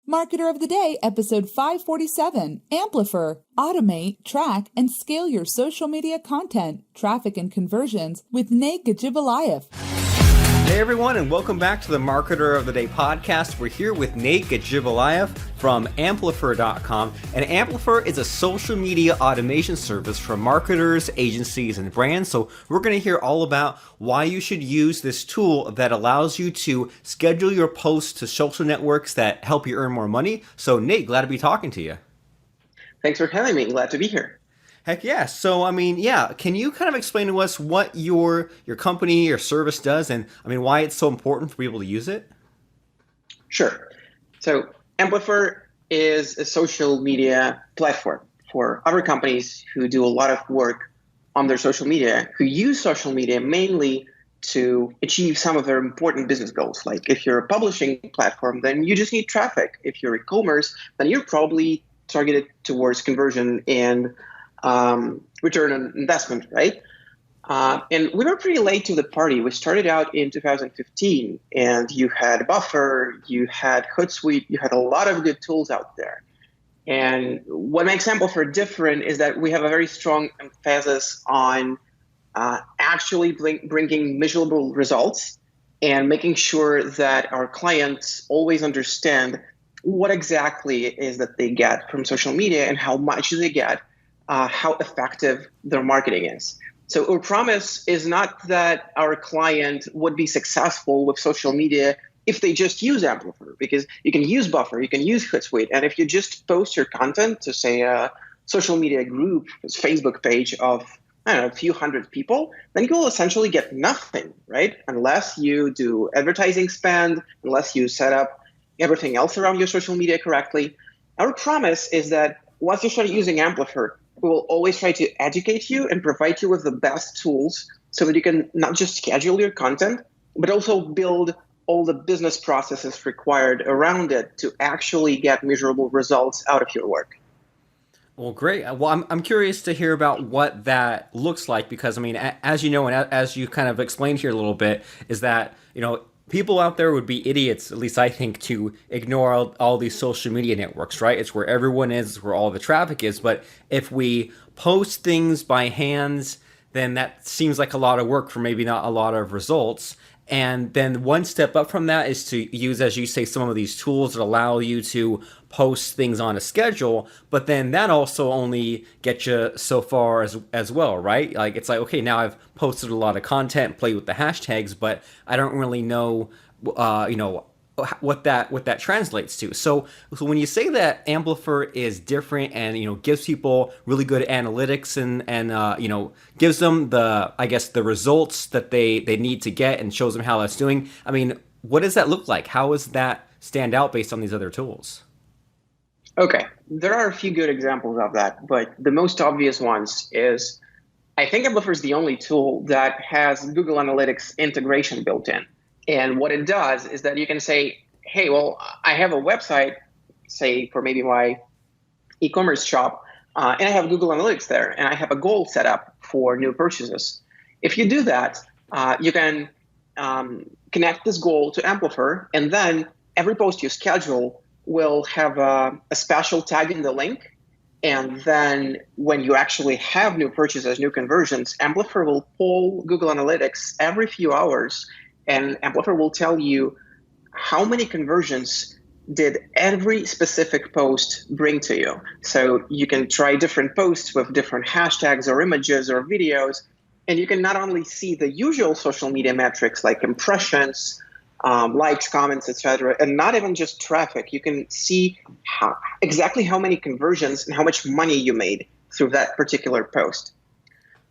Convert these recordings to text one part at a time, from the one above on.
Marketer of the Day, episode 547, Amplifr. Automate, track, and scale your social media content, traffic, and conversions with Nate Gadzhibalaev. Hey everyone, and welcome back to the Marketer of the Day podcast. We're here with Nate Gadzhibalaev from Amplifr.com, and Amplifr is a social media automation service for marketers, agencies, and brands. So we're going to hear all about why you should use this tool that allows you to schedule your posts to social networks that help you earn more money. So Nate, glad to be talking to you. Thanks for having me. Glad to be here. Heck yeah. So, can you kind of explain to us what your company, your service does, and why it's so important for people to use it? Sure. So Amplifr is a social media platform for other companies who do a lot of work on their social media, who use social media mainly to achieve some of their important business goals. Like if you're a publishing platform, then you just need traffic. If you're e-commerce, then you're probably targeted towards conversion and return on investment, right? And we were pretty late to the party. We started out in 2015, and you had Buffer, you had Hootsuite, you had a lot of good tools out there. And what makes Amplifr different is that we have a very strong emphasis on actually bringing measurable results and making sure that our clients always understand what exactly it is that they get from social media and how much they get. How effective their marketing is. So our promise is not that our client would be successful with social media if they just use Amplifr, because you can use Buffer, you can use Hootsuite, and if you just post your content to, say, a social media group, a Facebook page of, a few hundred people, then you'll essentially get nothing, right? Unless you do advertising spend, unless you set up everything else around your social media correctly. Our promise is that once you start using Amplifr, we will always try to educate you and provide you with the best tools so that you can not just schedule your content, but also build all the business processes required around it to actually get measurable results out of your work. Well, great. Well, I'm curious to hear about what that looks like because, as you know, and as you kind of explained here a little bit, is that, people out there would be idiots, at least I think, to ignore all these social media networks, right? It's where everyone is, it's where all the traffic is. But if we post things by hands, then that seems like a lot of work for maybe not a lot of results. And then one step up from that is to use, as you say, some of these tools that allow you to post things on a schedule, but then that also only gets you so far as well, right? Like it's like, okay, now I've posted a lot of content, played with the hashtags, but I don't really know, what that translates to. So when you say that Amplifr is different and gives people really good analytics and gives them the results that they need to get and shows them how that's doing, what does that look like? How does that stand out based on these other tools? Okay, there are a few good examples of that, but the most obvious ones is I think Amplifr is the only tool that has Google Analytics integration built in. And what it does is that you can say, hey, well, I have a website, say for maybe my e-commerce shop, and I have Google Analytics there, and I have a goal set up for new purchases. If you do that, you can connect this goal to Amplifr, and then every post you schedule will have a special tag in the link. And then when you actually have new purchases, new conversions, Amplifr will poll Google Analytics every few hours, and Amplifr will tell you how many conversions did every specific post bring to you. So you can try different posts with different hashtags or images or videos, and you can not only see the usual social media metrics like impressions, likes, comments, etc., and not even just traffic. You can see exactly how many conversions and how much money you made through that particular post.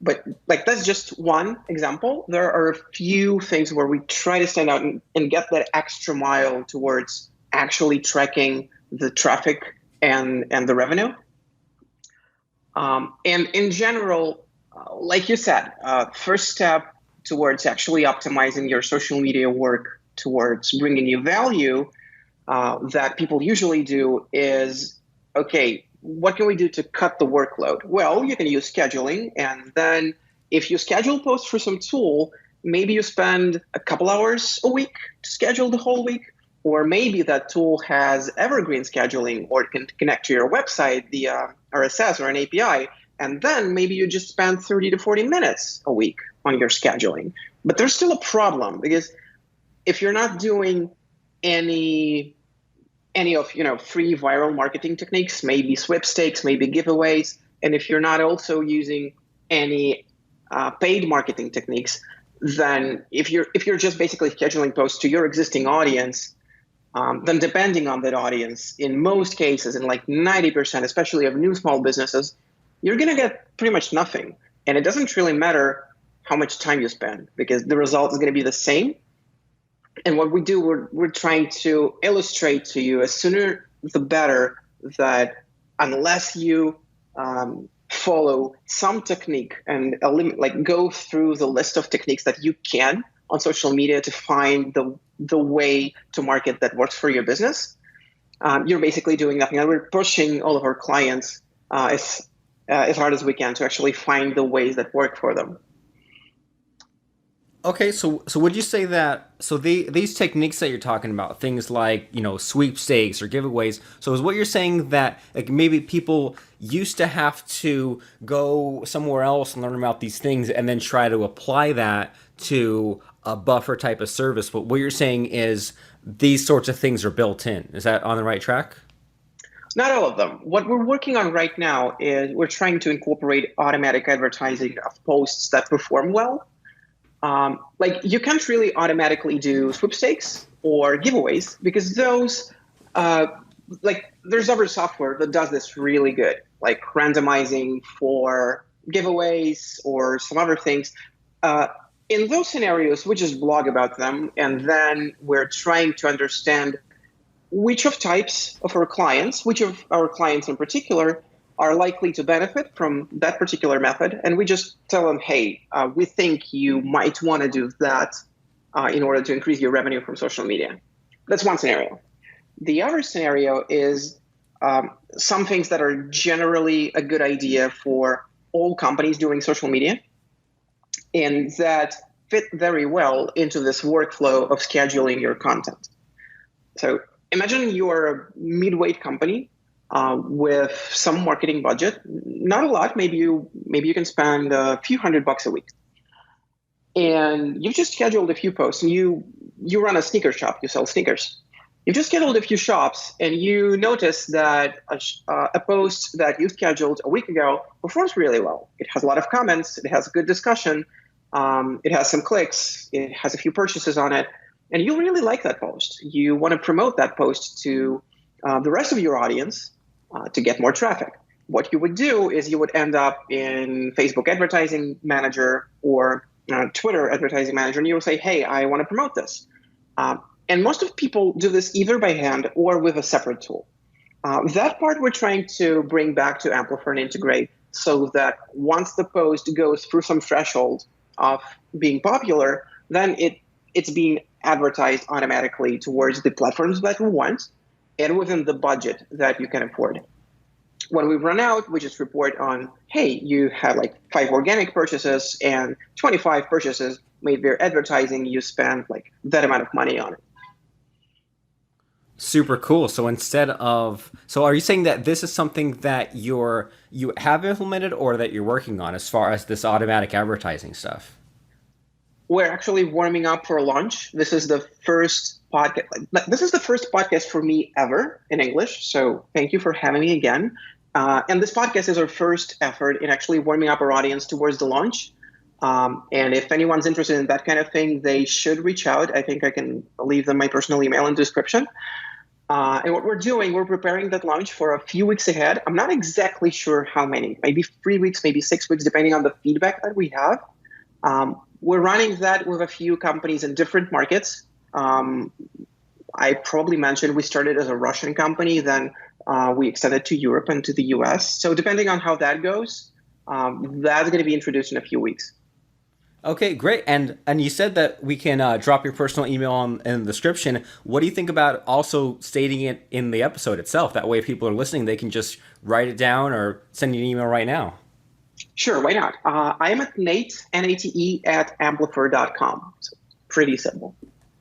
But that's just one example. There are a few things where we try to stand out and get that extra mile towards actually tracking the traffic and the revenue. And in general, like you said, first step towards actually optimizing your social media work towards bringing you value that people usually do is, okay, what can we do to cut the workload? Well, you can use scheduling. And then if you schedule posts for some tool, maybe you spend a couple hours a week to schedule the whole week, or maybe that tool has evergreen scheduling or can connect to your website via RSS or an API. And then maybe you just spend 30 to 40 minutes a week on your scheduling. But there's still a problem, because if you're not doing any of free viral marketing techniques, maybe sweepstakes, maybe giveaways, and if you're not also using any paid marketing techniques, then if you're just basically scheduling posts to your existing audience, then depending on that audience, in most cases, in like 90%, especially of new small businesses, you're going to get pretty much nothing. And it doesn't really matter how much time you spend, because the result is going to be the same. And what we do, we're trying to illustrate to you, as sooner the better, that unless you follow some technique and go through the list of techniques that you can on social media to find the way to market that works for your business, you're basically doing nothing. And we're pushing all of our clients as hard as we can to actually find the ways that work for them. Okay, so would you say that these techniques that you're talking about, things like sweepstakes or giveaways, so is what you're saying that like maybe people used to have to go somewhere else and learn about these things and then try to apply that to a buffer type of service, but what you're saying is these sorts of things are built in. Is that on the right track? Not all of them. What we're working on right now is we're trying to incorporate automatic advertising of posts that perform well. You can't really automatically do sweepstakes or giveaways, because those, there's other software that does this really good, like randomizing for giveaways or some other things. In those scenarios, we just blog about them, and then we're trying to understand which of our clients in particular are likely to benefit from that particular method. And we just tell them, hey, we think you might want to do that in order to increase your revenue from social media. That's one scenario. The other scenario is some things that are generally a good idea for all companies doing social media, and that fit very well into this workflow of scheduling your content. So imagine you're a mid-weight company with some marketing budget, not a lot. Maybe you can spend a few $100 a week, and you've just scheduled a few posts. And you run a sneaker shop. You sell sneakers. You've just scheduled a few shops, and you notice that a post that you scheduled a week ago performs really well. It has a lot of comments. It has a good discussion. It has some clicks. It has a few purchases on it, and you really like that post. You want to promote that post to the rest of your audience to get more traffic. What you would do is you would end up in Facebook Advertising Manager or Twitter Advertising Manager, and you will say, hey, I want to promote this. And most of people do this either by hand or with a separate tool. That part we're trying to bring back to Amplifr and integrate, so that once the post goes through some threshold of being popular, then it's being advertised automatically towards the platforms that we want and within the budget that you can afford. When we run out, we just report on, hey, you had like 5 organic purchases and 25 purchases made via advertising. You spent like that amount of money on it. Super cool. So are you saying that this is something that you have implemented or that you're working on as far as this automatic advertising stuff? We're actually warming up for a launch. This is the first podcast. This is the first podcast for me ever in English. So thank you for having me again. And this podcast is our first effort in actually warming up our audience towards the launch. And if anyone's interested in that kind of thing, they should reach out. I think I can leave them my personal email in the description. And what we're doing, we're preparing that launch for a few weeks ahead. I'm not exactly sure how many, maybe 3 weeks, maybe 6 weeks, depending on the feedback that we have. We're running that with a few companies in different markets. I probably mentioned we started as a Russian company, then we extended to Europe and to the US. So depending on how that goes, that's going to be introduced in a few weeks. Okay, great. And you said that we can drop your personal email in the description. What do you think about also stating it in the episode itself? That way, if people are listening, they can just write it down or send you an email right now. Sure, why not? I am at Nate, Nate, @amplifr.com. So pretty simple.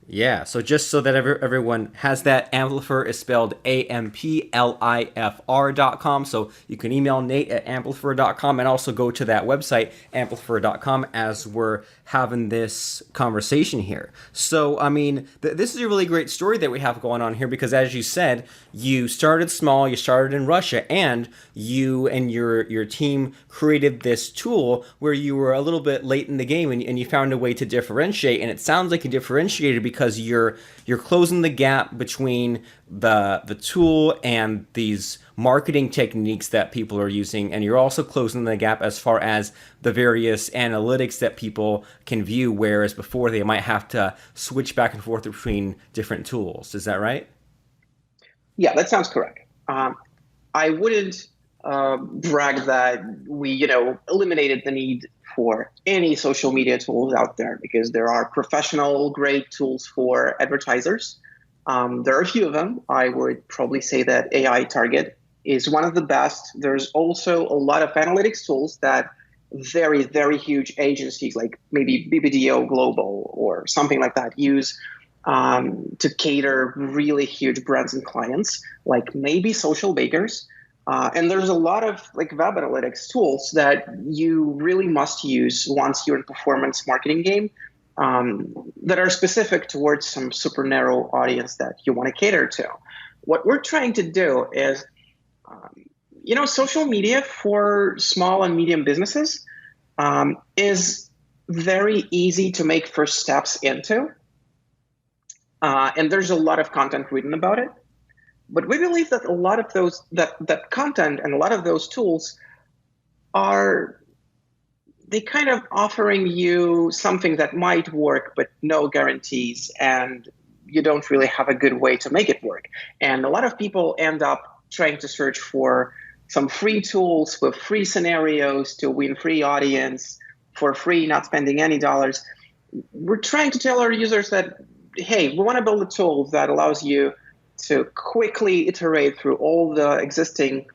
Yeah, so just so that everyone has that, Amplifr is spelled AMPLIFR.com. So you can email Nate at amplifr.com and also go to that website, amplifr.com, as we're having this conversation here. So, I mean, this is a really great story that we have going on here because, as you said, you started small, you started in Russia, and you and your team created this tool where you were a little bit late in the game and you found a way to differentiate. And it sounds like you differentiated because you're closing the gap between the tool and these marketing techniques that people are using, and you're also closing the gap as far as the various analytics that people can view, whereas before they might have to switch back and forth between different tools. Is that right? Yeah, that sounds correct. I wouldn't brag that we, eliminated the need for any social media tools out there because there are professional grade tools for advertisers. There are a few of them. I would probably say that AI Target is one of the best. There's also a lot of analytics tools that very, very huge agencies like maybe BBDO Global or something like that use to cater really huge brands and clients, like maybe Social Bakers. And there's a lot of like web analytics tools that you really must use once you're in performance marketing game that are specific towards some super narrow audience that you want to cater to. What we're trying to do is, social media for small and medium businesses is very easy to make first steps into. And there's a lot of content written about it. But we believe that a lot of those that content and a lot of those tools they kind of offering you something that might work, but no guarantees, and you don't really have a good way to make it work. And a lot of people end up trying to search for some free tools with free scenarios to win free audience for free, not spending any dollars. We're trying to tell our users that, hey, we want to build a tool that allows you to quickly iterate through all the existing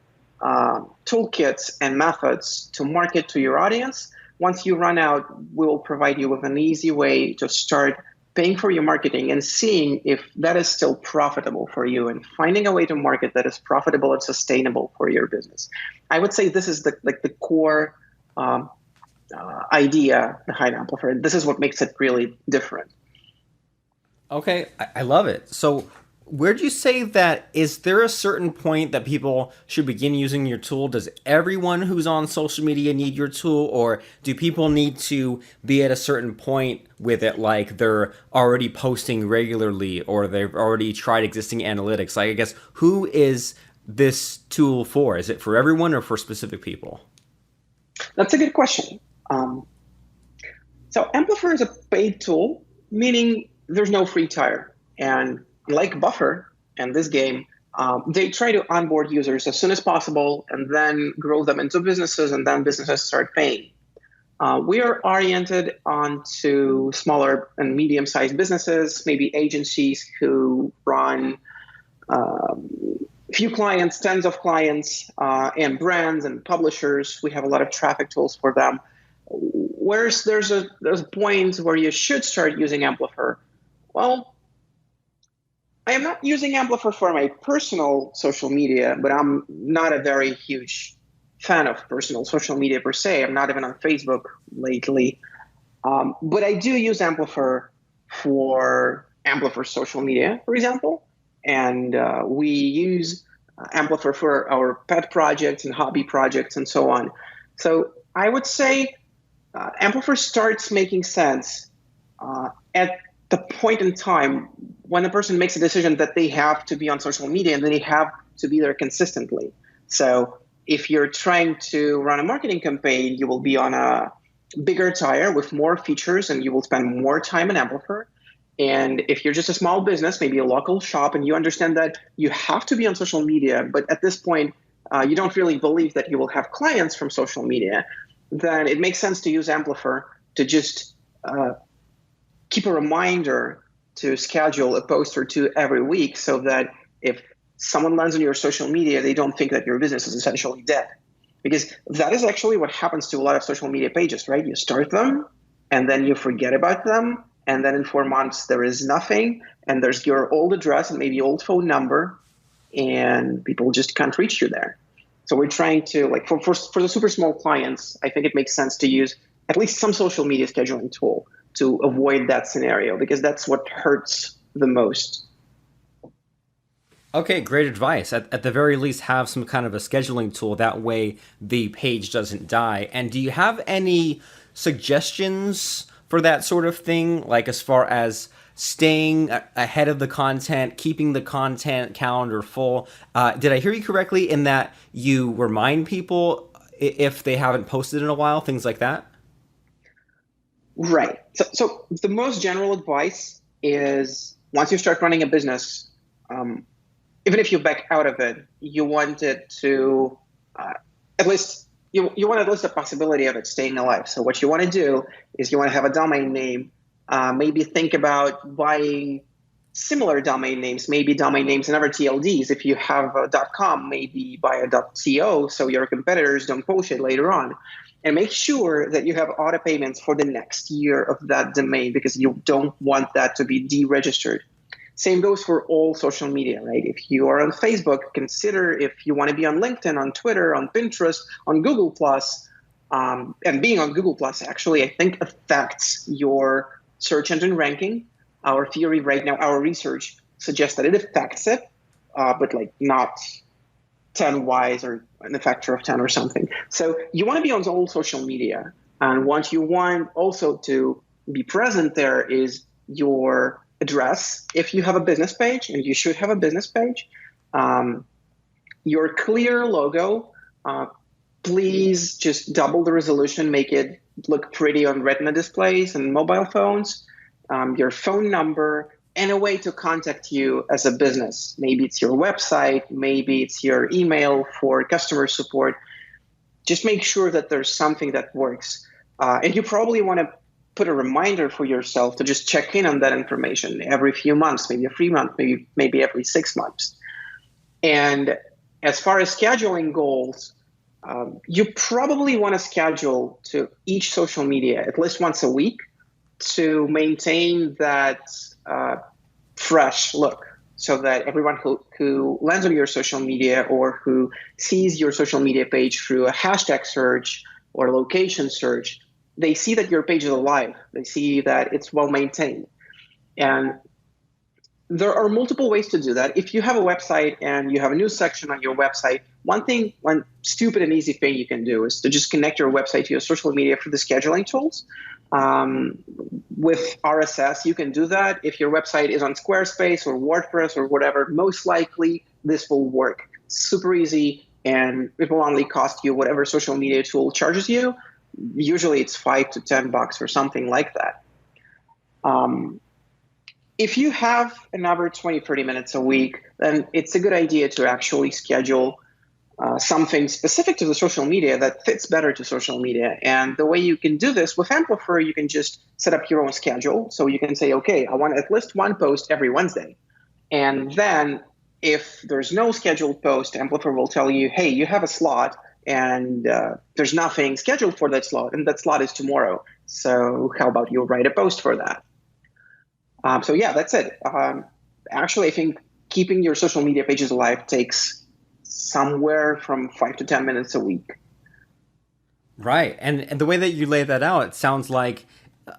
toolkits and methods to market to your audience. Once you run out, we will provide you with an easy way to start paying for your marketing and seeing if that is still profitable for you and finding a way to market that is profitable and sustainable for your business. I would say this is the core idea behind Amplifr. This is what makes it really different. Okay, I love it. So where'd you say that, is there a certain point that people should begin using your tool? Does everyone who's on social media need your tool, or do people need to be at a certain point with it, like they're already posting regularly or they've already tried existing analytics? Like, I guess, who is this tool for? Is it for everyone or for specific people? That's a good question. So Amplifr is a paid tool, meaning there's no free tier. And like Buffer and this game, they try to onboard users as soon as possible and then grow them into businesses, and then businesses start paying. We are oriented onto smaller and medium-sized businesses, maybe agencies who run few clients, tens of clients, and brands and publishers. We have a lot of traffic tools for them. Whereas there's a point where you should start using Amplifr. Well, I am not using Amplifr for my personal social media, but I'm not a very huge fan of personal social media per se. I'm not even on Facebook lately. But I do use Amplifr for Amplifr social media, for example. And we use Amplifr for our pet projects and hobby projects and so on. So I would say Amplifr starts making sense at the point in time when a person makes a decision that they have to be on social media and they have to be there consistently. So if you're trying to run a marketing campaign, you will be on a bigger tier with more features and you will spend more time in Amplifr. And if you're just a small business, maybe a local shop, and you understand that you have to be on social media, but at this point, you don't really believe that you will have clients from social media, then it makes sense to use Amplifr to just keep a reminder to schedule a post or two every week so that if someone lands on your social media, they don't think that your business is essentially dead. Because that is actually what happens to a lot of social media pages, right? You start them and then you forget about them and then in 4 months there is nothing, and there's your old address and maybe old phone number, and people just can't reach you there. So we're trying to, like, for the super small clients, I think it makes sense to use at least some social media scheduling tool to avoid that scenario, because that's what hurts the most. Okay, great advice. At the very least, have some kind of a scheduling tool. That way the page doesn't die. And do you have any suggestions for that sort of thing? Like as far as staying ahead of the content, keeping the content calendar full? Did I hear you correctly in that you remind people if they haven't posted in a while, things like that? Right. So the most general advice is, once you start running a business, even if you back out of it, you want it to at least you want at least the possibility of it staying alive. So what you want to do is you want to have a domain name. Maybe think about buying similar domain names, maybe domain names and other TLDs. If you have a .com, maybe buy a .co so your competitors don't poach it later on. And make sure that you have auto payments for the next year of that domain, because you don't want that to be deregistered. Same goes for all social media, right? If you are on Facebook, consider if you want to be on LinkedIn, on Twitter, on Pinterest, on Google+. And being on Google+, actually, I think affects your search engine ranking. Our theory right now, our research suggests that it affects it, but like not 10 wise or an factor of 10 or something. So you want to be on all social media. And what you want also to be present there is your address. If you have a business page, and you should have a business page, your clear logo, please just double the resolution, make it look pretty on retina displays and mobile phones, your phone number, and a way to contact you as a business. Maybe it's your website, maybe it's your email for customer support. Just make sure that there's something that works. And you probably want to put a reminder for yourself to just check in on that information every few months, maybe every month, maybe every 6 months. And as far as scheduling goals, you probably want to schedule to each social media at least once a week to maintain that fresh look, so that everyone who lands on your social media or who sees your social media page through a hashtag search or location search, they see that your page is alive. They see that it's well maintained. And there are multiple ways to do that. If you have a website and you have a news section on your website, one stupid and easy thing you can do is to just connect your website to your social media through the scheduling tools. With RSS, you can do that. If your website is on Squarespace or WordPress or whatever, most likely this will work. Super easy, and it will only cost you whatever social media tool charges you. Usually it's $5 to $10 or something like that. If you have another 20, 30 minutes a week, then it's a good idea to actually schedule something specific to the social media that fits better to social media. And the way you can do this with Amplifr, you can just set up your own schedule. So you can say, okay, I want at least one post every Wednesday. And then if there's no scheduled post, Amplifr will tell you, hey, you have a slot and there's nothing scheduled for that slot, and that slot is tomorrow. So how about you write a post for that? So yeah, that's it. Actually, I think keeping your social media pages alive takes somewhere from 5 to 10 minutes a week. Right. And the way that you lay that out, it sounds like,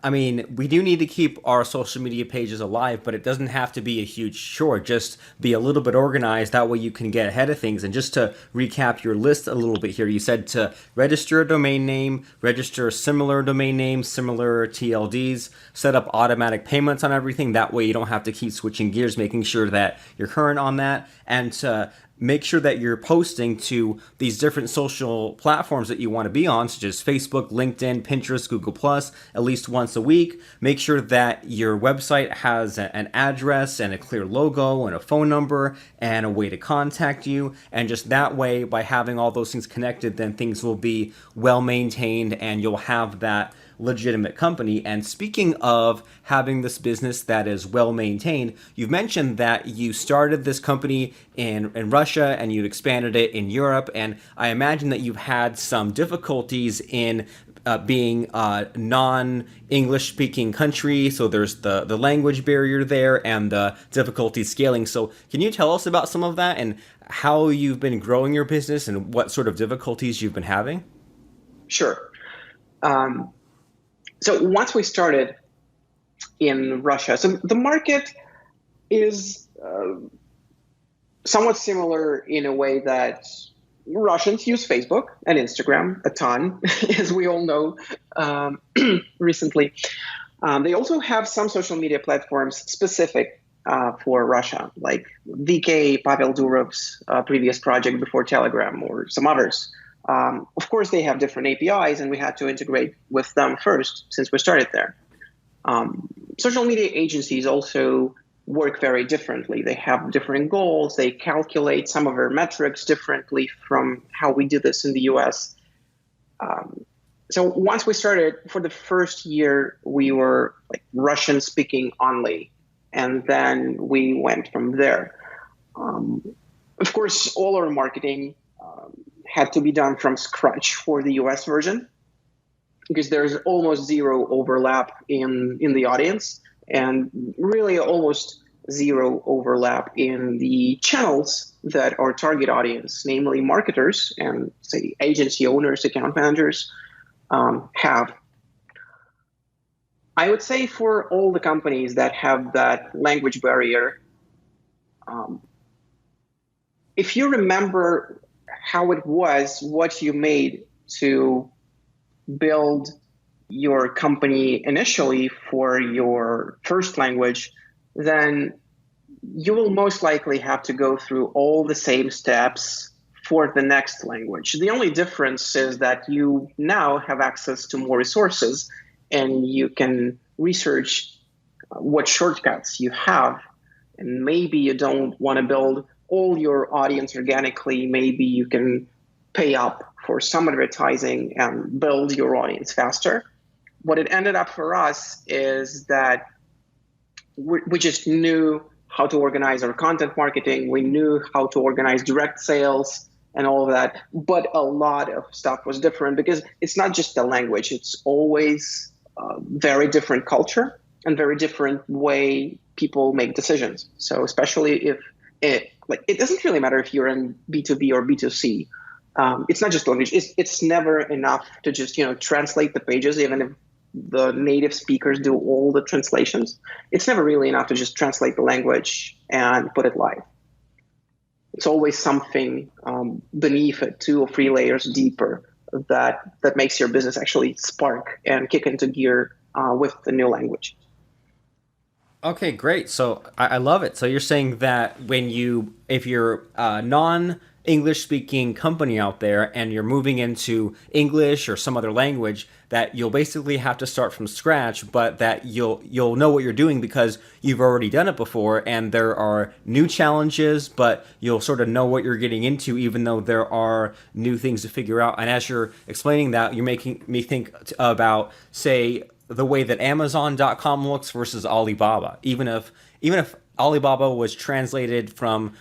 I mean, we do need to keep our social media pages alive, but it doesn't have to be a huge chore. Just be a little bit organized. That way you can get ahead of things. And just to recap your list a little bit here, you said to register a domain name, register similar domain names, similar TLDs, set up automatic payments on everything. That way you don't have to keep switching gears, making sure that you're current on that. And to make sure that you're posting to these different social platforms that you want to be on, such as Facebook, LinkedIn, Pinterest, Google+, at least once a week. Make sure that your website has an address and a clear logo and a phone number and a way to contact you. And just that way, by having all those things connected, then things will be well maintained and you'll have that legitimate company. And speaking of having this business that is well maintained, you've mentioned that you started this company in Russia and you expanded it in Europe. And I imagine that you've had some difficulties in being a non-English speaking country. So there's the language barrier there and the difficulty scaling. So can you tell us about some of that and how you've been growing your business and what sort of difficulties you've been having? Sure. So once we started in Russia, so the market is somewhat similar in a way that Russians use Facebook and Instagram a ton, as we all know recently. They also have some social media platforms specific for Russia, like VK, Pavel Durov's previous project before Telegram, or some others. Of course, they have different APIs, and we had to integrate with them first since we started there. Social media agencies also work very differently. They have different goals. They calculate some of their metrics differently from how we do this in the US. So once we started, for the first year, we were like Russian speaking only. And then we went from there. Of course, all our marketing had to be done from scratch for the US version, because there's almost zero overlap in the audience, and really almost zero overlap in the channels that our target audience, namely marketers and, say, agency owners, account managers, have. I would say for all the companies that have that language barrier, if you remember how it was, what you made to build your company initially for your first language, then you will most likely have to go through all the same steps for the next language. The only difference is that you now have access to more resources and you can research what shortcuts you have. And maybe you don't want to build all your audience organically. Maybe you can pay up for some advertising and build your audience faster. What it ended up for us is that we just knew how to organize our content marketing. We knew how to organize direct sales and all of that. But a lot of stuff was different because it's not just the language. It's always a very different culture and very different way people make decisions. So especially if it doesn't really matter if you're in B2B or B2C. It's not just language. It's never enough to just translate the pages, even if the native speakers do all the translations. It's never really enough to just translate the language and put it live. It's always something beneath it, 2 or 3 layers deeper, that makes your business actually spark and kick into gear with the new language. Okay, great. So I love it. So you're saying that if you're a non-English speaking company out there and you're moving into English or some other language, that you'll basically have to start from scratch, but that you'll know what you're doing because you've already done it before, and there are new challenges, but you'll sort of know what you're getting into, even though there are new things to figure out. And as you're explaining that, you're making me think about, say, the way that Amazon.com looks versus Alibaba. Even if Alibaba was translated from,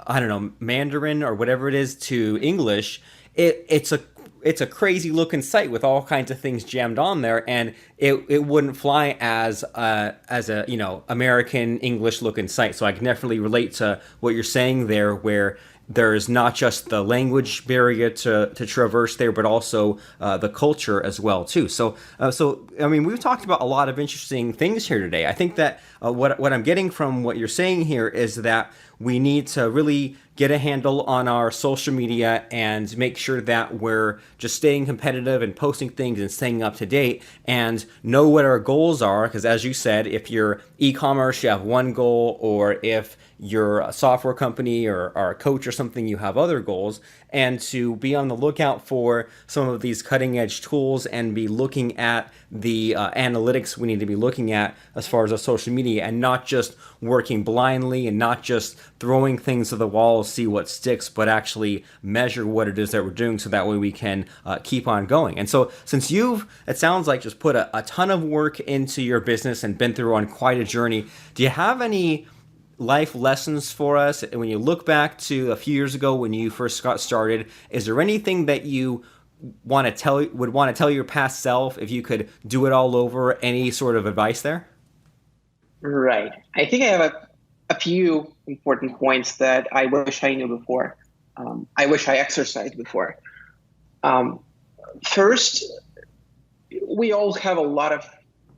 I don't know, Mandarin or whatever it is to English, it's a crazy looking site with all kinds of things jammed on there, and it wouldn't fly as a American English looking site. So I can definitely relate to what you're saying there, where there's not just the language barrier to traverse there, but also the culture as well too. So I mean, we've talked about a lot of interesting things here today. I think that what I'm getting from what you're saying here is that we need to really get a handle on our social media and make sure that we're just staying competitive and posting things and staying up to date, and know what our goals are. Because as you said, if you're e-commerce, you have one goal, or if you're a software company or a coach or something, you have other goals. And to be on the lookout for some of these cutting edge tools and be looking at the analytics we need to be looking at as far as our social media, and not just working blindly and not just throwing things to the wall, see what sticks, but actually measure what it is that we're doing so that way we can keep on going. And so since you've, it sounds like, just put a ton of work into your business and been through on quite a journey, do you have any life lessons for us? And when you look back to a few years ago when you first got started, is there anything that you would want to tell your past self if you could do it all over? Any sort of advice there? Right. I think I have a few important points that I wish I knew before. I wish I exercised before. First, we all have a lot of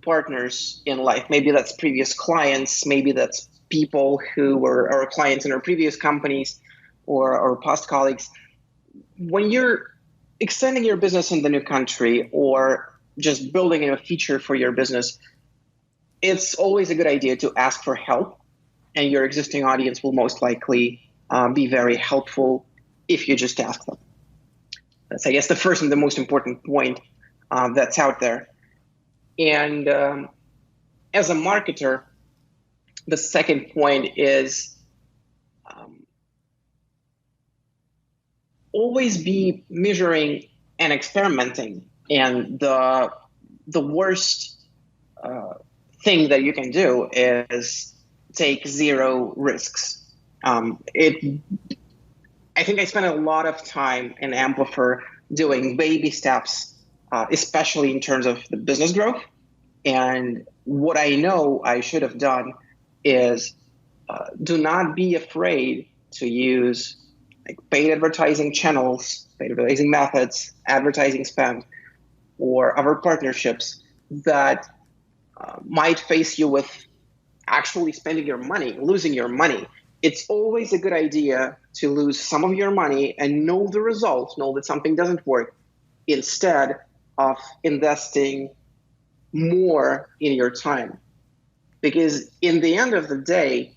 partners in life. Maybe that's previous clients, maybe that's people who were our clients in our previous companies or our past colleagues. When you're extending your business in the new country or just building a feature for your business, it's always a good idea to ask for help, and your existing audience will most likely be very helpful if you just ask them. That's, I guess, the first and the most important point that's out there. And as a marketer, the second point is always be measuring and experimenting. And the worst thing that you can do is take zero risks. I think I spent a lot of time in Amplifr doing baby steps, especially in terms of the business growth. And what I know I should have done is do not be afraid to use like paid advertising channels, paid advertising methods, advertising spend, or other partnerships that might face you with actually spending your money, losing your money. It's always a good idea to lose some of your money and know the results, know that something doesn't work, instead of investing more in your time. Because in the end of the day,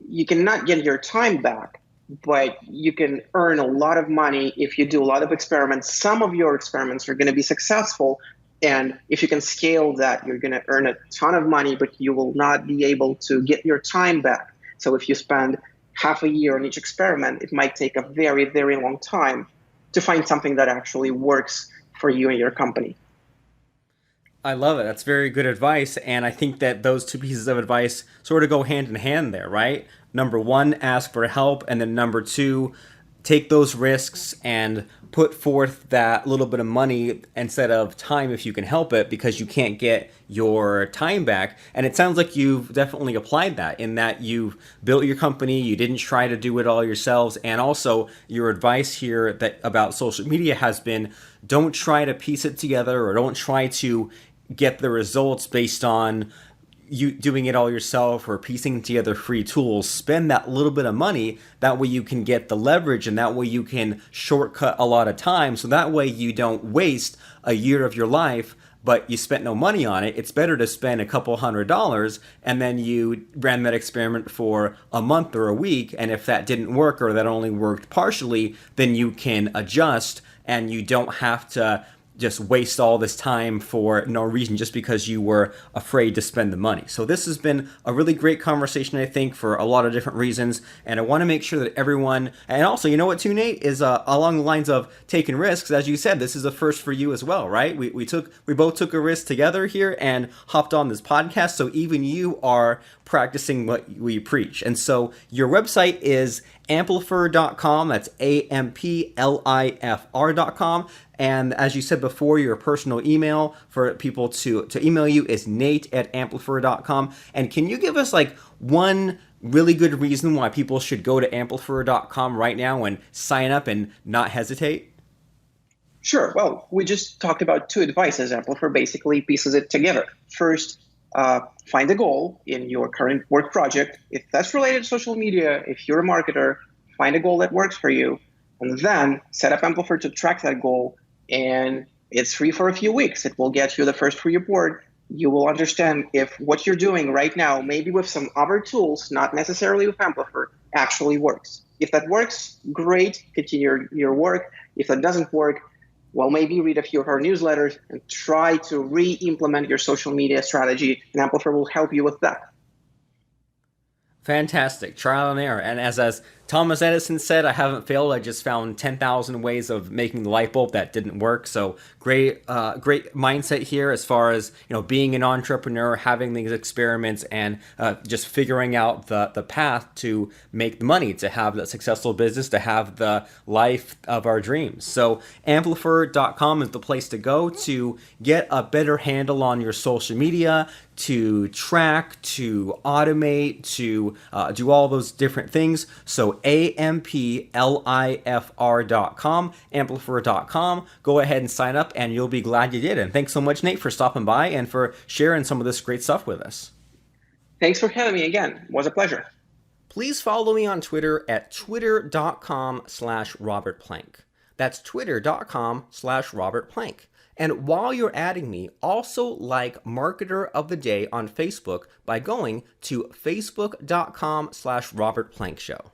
you cannot get your time back, but you can earn a lot of money if you do a lot of experiments. Some of your experiments are going to be successful, and if you can scale that, you're going to earn a ton of money, but you will not be able to get your time back. So if you spend half a year on each experiment, it might take a very, very long time to find something that actually works for you and your company. I love it. That's very good advice. And I think that those two pieces of advice sort of go hand in hand there, right? Number one, ask for help. And then number two, take those risks and put forth that little bit of money instead of time if you can help it, because you can't get your time back. And it sounds like you've definitely applied that, in that you've built your company, you didn't try to do it all yourselves. And also your advice here that about social media has been, don't try to piece it together, or don't try to get the results based on you doing it all yourself or piecing together free tools. Spend that little bit of money. That way you can get the leverage, and that way you can shortcut a lot of time. So that way you don't waste a year of your life, but you spent no money on it. It's better to spend a couple $100 and then you ran that experiment for a month or a week. And if that didn't work, or that only worked partially, then you can adjust, and you don't have to just waste all this time for no reason just because you were afraid to spend the money. So this has been a really great conversation, I think, for a lot of different reasons. And I want to make sure that everyone, and also, you know what too, Nate, is along the lines of taking risks. As you said, this is a first for you as well, right? We both took a risk together here and hopped on this podcast. So even you are practicing what we preach. And so your website is amplifr.com. That's amplifr.com. And as you said before, your personal email for people to email you is nate@amplifr.com. And can you give us like one really good reason why people should go to amplifr.com right now and sign up and not hesitate? Sure. Well, we just talked about two advices. Amplifr basically pieces it together. First, find a goal in your current work project. If that's related to social media, if you're a marketer, find a goal that works for you, and then set up Amplifr to track that goal. And it's free for a few weeks. It will get you the first free report. You will understand if what you're doing right now, maybe with some other tools, not necessarily with Amplifr, actually works. If that works, great, continue your work. If that doesn't work, well, maybe read a few of our newsletters and try to re-implement your social media strategy, and Amplifr will help you with that. Fantastic. Trial and error. And as Thomas Edison said, I haven't failed. I just found 10,000 ways of making the light bulb that didn't work. So great mindset here as far as, being an entrepreneur, having these experiments, and just figuring out the path to make the money, to have the successful business, to have the life of our dreams. So Amplifr.com is the place to go to get a better handle on your social media, to track, to automate, to do all those different things. So amplifr.com, amplifr.com. Go ahead and sign up, and you'll be glad you did. And thanks so much, Nate, for stopping by and for sharing some of this great stuff with us. Thanks for having me again. It was a pleasure. Please follow me on Twitter at twitter.com/RobertPlank. That's twitter.com/RobertPlank. And while you're adding me, also like Marketer of the Day on Facebook by going to facebook.com/RobertPlankShow.